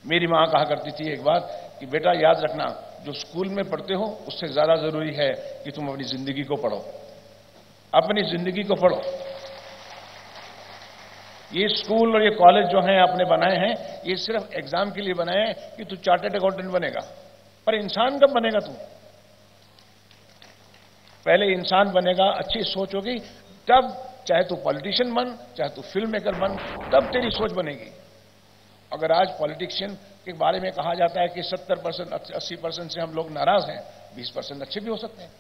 मेरी मां कहा करती थी एक बात कि बेटा याद रखना, जो स्कूल में पढ़ते हो उससे ज्यादा जरूरी है कि तुम अपनी जिंदगी को पढ़ो, अपनी जिंदगी को पढ़ो। ये स्कूल और ये कॉलेज जो हैं आपने बनाए हैं, ये सिर्फ एग्जाम के लिए बनाए हैं कि तू चार्टर्ड अकाउंटेंट बनेगा, पर इंसान कब बनेगा तू? पहले इंसान बनेगा, अच्छी सोच होगी, तब चाहे तू पॉलिटिशियन बन, चाहे तू फिल्म मेकर बन, तब तेरी सोच बनेगी। अगर आज पॉलिटिशियन के बारे में कहा जाता है कि 70%, 80% से हम लोग नाराज हैं, 20% अच्छे भी हो सकते हैं,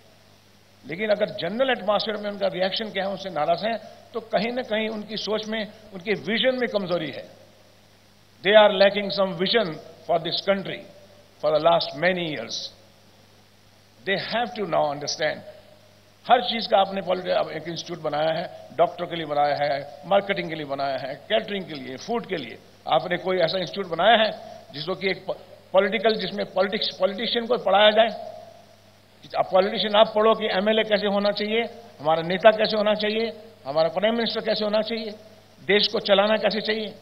लेकिन अगर जनरल एटमॉस्फेयर में उनका रिएक्शन क्या है, उनसे नाराज हैं, तो कहीं ना कहीं उनकी सोच में, उनके विजन में कमजोरी है। They are lacking some vision for this country for the last many years. They have to now understand. हर चीज का आपने एक इंस्टीट्यूट बनाया है, डॉक्टर के लिए बनाया है, मार्केटिंग के लिए बनाया है, कैटरिंग के लिए, फूड के लिए। आपने कोई ऐसा इंस्टीट्यूट बनाया है जिसको कि एक पॉलिटिकल, जिसमें पॉलिटिशियन को पढ़ाया जाए? आप पॉलिटिशियन आप पढ़ो कि एमएलए कैसे होना चाहिए, हमारा नेता कैसे होना चाहिए, हमारा प्राइम मिनिस्टर कैसे होना चाहिए, देश को चलाना कैसे चाहिए।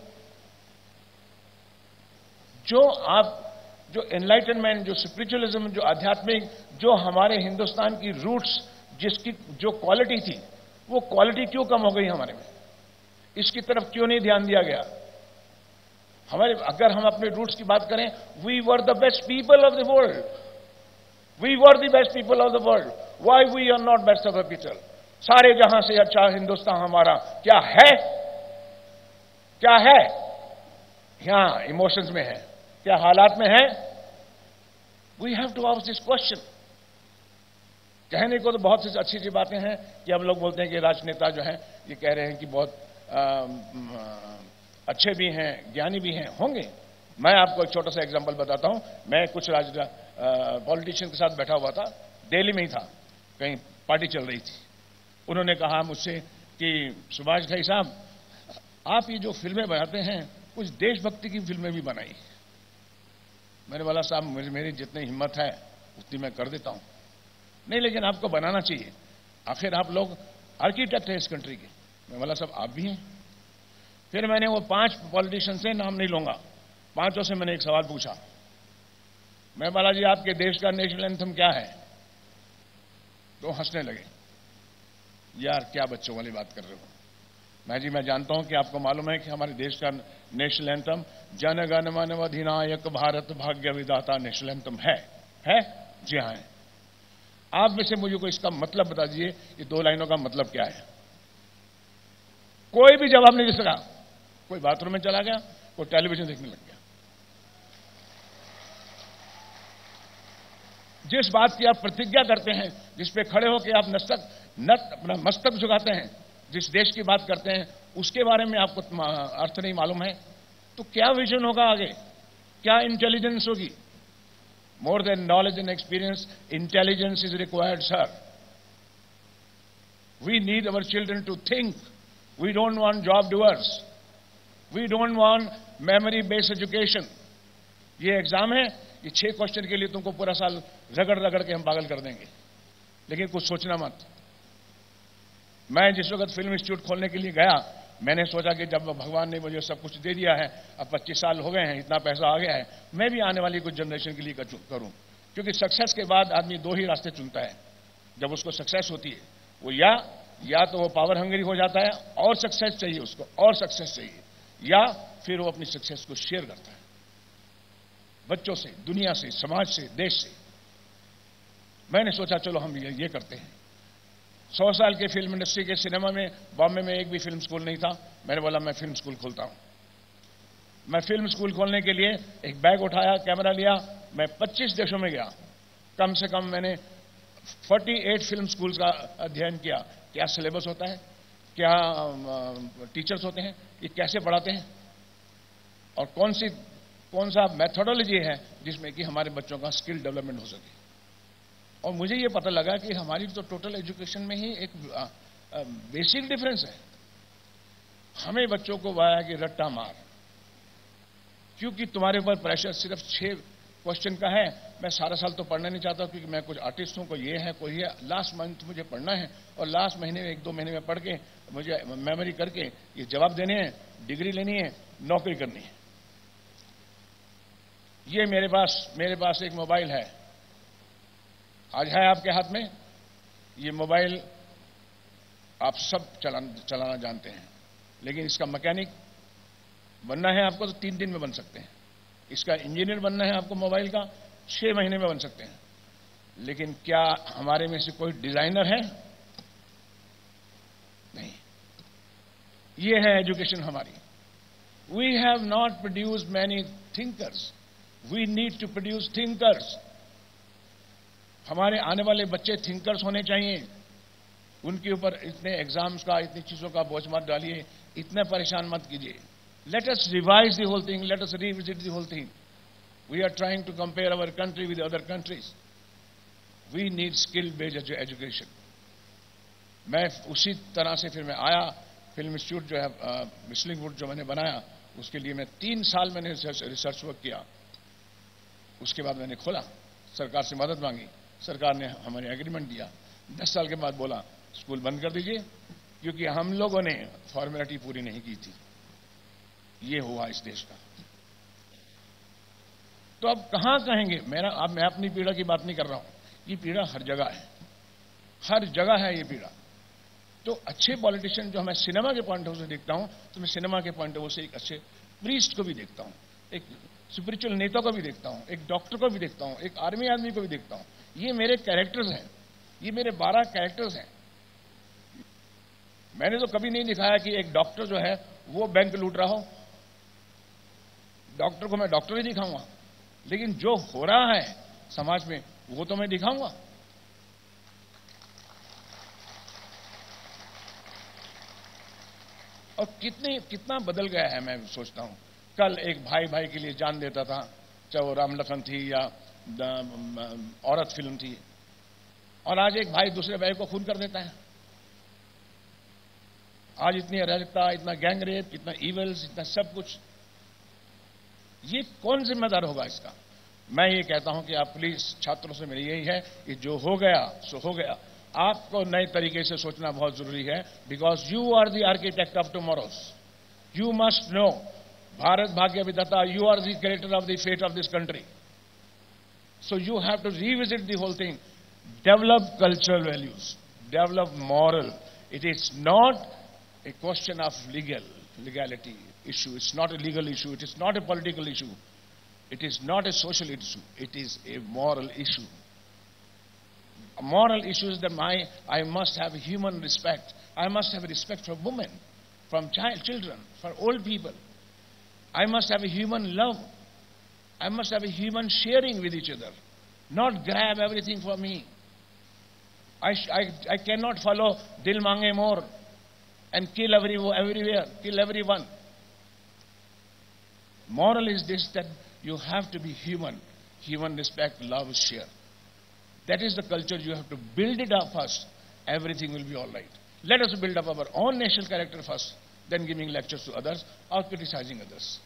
जो एनलाइटनमेंट, जो स्पिरिचुअलिज्म, जो आध्यात्मिक, जो हमारे हिंदुस्तान की रूट्स, जिसकी जो क्वालिटी थी, वो क्वालिटी क्यों कम हो गई हमारे में? इसकी तरफ क्यों नहीं ध्यान दिया गया? अगर हम अपने रूट्स की बात करें, we were the best people of the world, we were the best people of the world, why we are not best of the people? सारे जहां से अच्छा हिंदुस्तान हमारा क्या है? क्या है? यहां इमोशंस में है, क्या हालात में है? We have to ask this question. कहने को तो बहुत सी अच्छी सी बातें हैं कि हम लोग बोलते हैं कि राजनेता जो हैं ये कह रहे हैं कि बहुत अच्छे भी हैं, ज्ञानी भी हैं, होंगे। मैं आपको एक छोटा सा एग्जांपल बताता हूं। मैं कुछ पॉलिटिशियन के साथ बैठा हुआ था, दिल्ली में ही था, कहीं पार्टी चल रही थी। उन्होंने कहा मुझसे कि सुभाष भाई साहब, आप ये जो फिल्में बनाते हैं कुछ देशभक्ति की फिल्में भी बनाई। मैंने बोला साहब मेरी जितनी हिम्मत है उतनी मैं कर देता हूं। नहीं, लेकिन आपको बनाना चाहिए, आखिर आप लोग आर्किटेक्ट हैं इस कंट्री के। मैं बोला साहब आप भी हैं। फिर मैंने वो 5 पॉलिटिशियन से, नाम नहीं लूंगा, 5 से मैंने एक सवाल पूछा। मैं बोला जी आपके देश का नेशनल एंथम क्या है? तो हंसने लगे, यार क्या बच्चों वाली बात कर रहे हो। मैं जानता हूं कि आपको मालूम है कि हमारे देश का नेशनल एंथम जन गण मन अधिनायक भारत भाग्य विधाता नेशनल एंथम है? जी हाँ है। आप में से मुझे को इसका मतलब बता दीजिए, ये 2 लाइनों का मतलब क्या है? कोई भी जवाब नहीं दे सका। कोई बाथरूम में चला गया, कोई टेलीविजन देखने लग गया। जिस बात की आप प्रतिज्ञा करते हैं, जिस पे खड़े होकर आप अपना मस्तक झुकाते हैं, जिस देश की बात करते हैं, उसके बारे में आपको अर्थ नहीं मालूम है, तो क्या विजन होगा आगे? क्या इंटेलिजेंस होगी? More than knowledge and experience, intelligence is required sir. We need our children to think. We don't want job doers. We don't want memory based education. ये एग्जाम है, ये 6 क्वेश्चन के लिए तुमको पूरा साल रगड़ के हम पागल कर देंगे, लेकिन कुछ सोचना मत। मैं जिस वक्त फिल्म इंस्टीट्यूट खोलने के लिए गया, मैंने सोचा कि जब भगवान ने मुझे सब कुछ दे दिया है, अब 25 साल हो गए हैं, इतना पैसा आ गया है, मैं भी आने वाली कुछ जनरेशन के लिए करूं। क्योंकि सक्सेस के बाद आदमी 2 ही रास्ते चुनता है। जब उसको सक्सेस होती है, वो या तो वो पावर हंग्री हो जाता है और सक्सेस चाहिए उसको, और सक्सेस चाहिए, या फिर वो अपनी सक्सेस को शेयर करता है बच्चों से, दुनिया से, समाज से, देश से। मैंने सोचा चलो हम ये करते हैं। 100 साल के फिल्म इंडस्ट्री के सिनेमा में बॉम्बे में एक भी फिल्म स्कूल नहीं था। मैंने बोला मैं फिल्म स्कूल खोलता हूं। मैं फिल्म स्कूल खोलने के लिए एक बैग उठाया, कैमरा लिया, मैं 25 देशों में गया। कम से कम मैंने 48 फिल्म स्कूल्स का अध्ययन किया। क्या सिलेबस होता है, क्या टीचर्स होते हैं, ये कैसे पढ़ाते हैं, और कौन सा मेथोडोलॉजी है जिसमें कि हमारे बच्चों का स्किल डेवलपमेंट हो सके। और मुझे ये पता लगा कि हमारी तो टोटल एजुकेशन में ही एक बेसिक डिफरेंस है। हमें बच्चों को वाया कि रट्टा मार, क्योंकि तुम्हारे ऊपर प्रेशर सिर्फ 6 क्वेश्चन का है। मैं सारा साल तो पढ़ना नहीं चाहता, क्योंकि मैं कुछ आर्टिस्ट हूं, कोई ये है, कोई है। लास्ट मंथ मुझे पढ़ना है, और लास्ट महीने में 1-2 महीने में पढ़ के मुझे मेमोरी करके ये जवाब देने हैं, डिग्री लेनी है, नौकरी करनी है। ये मेरे पास एक मोबाइल है, आज है आपके हाथ में। ये मोबाइल आप सब चलाना जानते हैं, लेकिन इसका मैकेनिक बनना है आपको तो 3 दिन में बन सकते हैं। इसका इंजीनियर बनना है आपको मोबाइल का, 6 महीने में बन सकते हैं। लेकिन क्या हमारे में से कोई डिजाइनर है? नहीं। ये है एजुकेशन हमारी। We have not produced many thinkers, we need to produce thinkers. हमारे आने वाले बच्चे थिंकर्स होने चाहिए। उनके ऊपर इतने एग्जाम्स का, इतनी चीजों का बोझ मत डालिए, इतने परेशान मत कीजिए। Let us revise the whole thing, let us revisit the whole thing. We are trying to compare our country with other countries. We need skill based education. मैं उसी तरह से फिर मैं आया, फिल्म इंस्टीट्यूट जो है मिसलिंगवुड जो मैंने बनाया, उसके लिए मैं 3 साल मैंने रिसर्च वर्क किया। उसके बाद मैंने खोला, सरकार से मदद मांगी, सरकार ने हमारे एग्रीमेंट दिया। 10 साल के बाद बोला स्कूल बंद कर दीजिए, क्योंकि हम लोगों ने फॉर्मेलिटी पूरी नहीं की थी। ये हुआ इस देश का। तो अब कहां कहेंगे? मैं अपनी पीड़ा की बात नहीं कर रहा हूं, ये पीड़ा हर जगह है, हर जगह है ये पीड़ा। तो अच्छे पॉलिटिशियन जो मैं सिनेमा के पॉइंट ऑफ व्यू से देखता हूं, तो मैं सिनेमा के पॉइंट ऑफ व्यू से एक अच्छे प्रीस्ट को भी देखता हूं, एक स्पिरिचुअल नेता को भी देखता हूं, एक डॉक्टर को भी देखता हूं, एक आर्मी आदमी को भी देखता हूं। ये मेरे कैरेक्टर्स हैं, ये मेरे 12 कैरेक्टर्स हैं। मैंने तो कभी नहीं दिखाया कि एक डॉक्टर जो है वो बैंक लूट रहा हो। डॉक्टर को मैं डॉक्टर ही दिखाऊंगा, लेकिन जो हो रहा है समाज में वो तो मैं दिखाऊंगा। और कितना बदल गया है मैं सोचता हूं। कल एक भाई के लिए जान देता था, चाहे वो राम लखन थी या औरत फिल्म थी, और आज एक भाई दूसरे भाई को खून कर देता है। आज इतनी अराजकता, इतना गैंग रेप, इतना इवल्स, इतना सब कुछ, ये कौन जिम्मेदार होगा इसका? मैं ये कहता हूं कि आप प्लीज छात्रों से मेरी यही है कि जो हो गया सो हो गया, आपको नए तरीके से सोचना बहुत जरूरी है, because you are the architect of tomorrows. You must know, Bharat भाग्य विधाता, you are the creator of the fate of this country. So you have to revisit the whole thing, develop cultural values, develop moral. It is not a question of legality issue. It's not a legal issue. It is not a political issue. It is not a social issue. It is a moral issue. A moral issue is that I must have human respect. I must have respect for women, from children, for old people. I must have a human love. I must have a human sharing with each other, not grab everything for me. I cannot follow Dil Mange More and kill everywhere, kill everyone. Moral is this, that you have to be human. Human respect, love, share. That is the culture. You have to build it up first. Everything will be all right. Let us build up our own national character first, then giving lectures to others or criticizing others.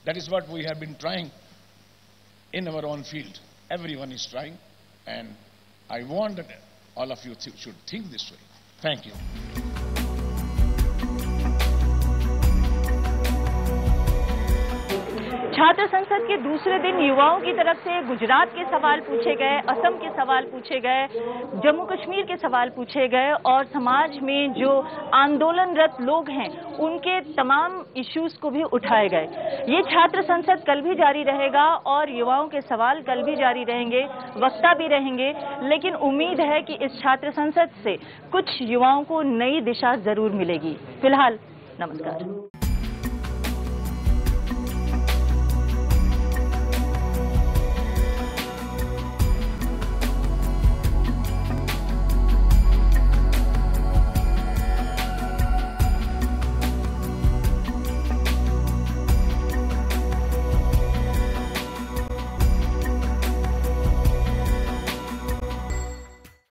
That is what we have been trying in our own field. Everyone is trying, and I want that all of you should think this way. Thank you. छात्र संसद के दूसरे दिन युवाओं की तरफ से गुजरात के सवाल पूछे गए, असम के सवाल पूछे गए, जम्मू कश्मीर के सवाल पूछे गए और समाज में जो आंदोलनरत लोग हैं उनके तमाम इश्यूज को भी उठाए गए. ये छात्र संसद कल भी जारी रहेगा और युवाओं के सवाल कल भी जारी रहेंगे, वक्ता भी रहेंगे, लेकिन उम्मीद है कि इस छात्र संसद से कुछ युवाओं को नई दिशा जरूर मिलेगी. फिलहाल नमस्कार.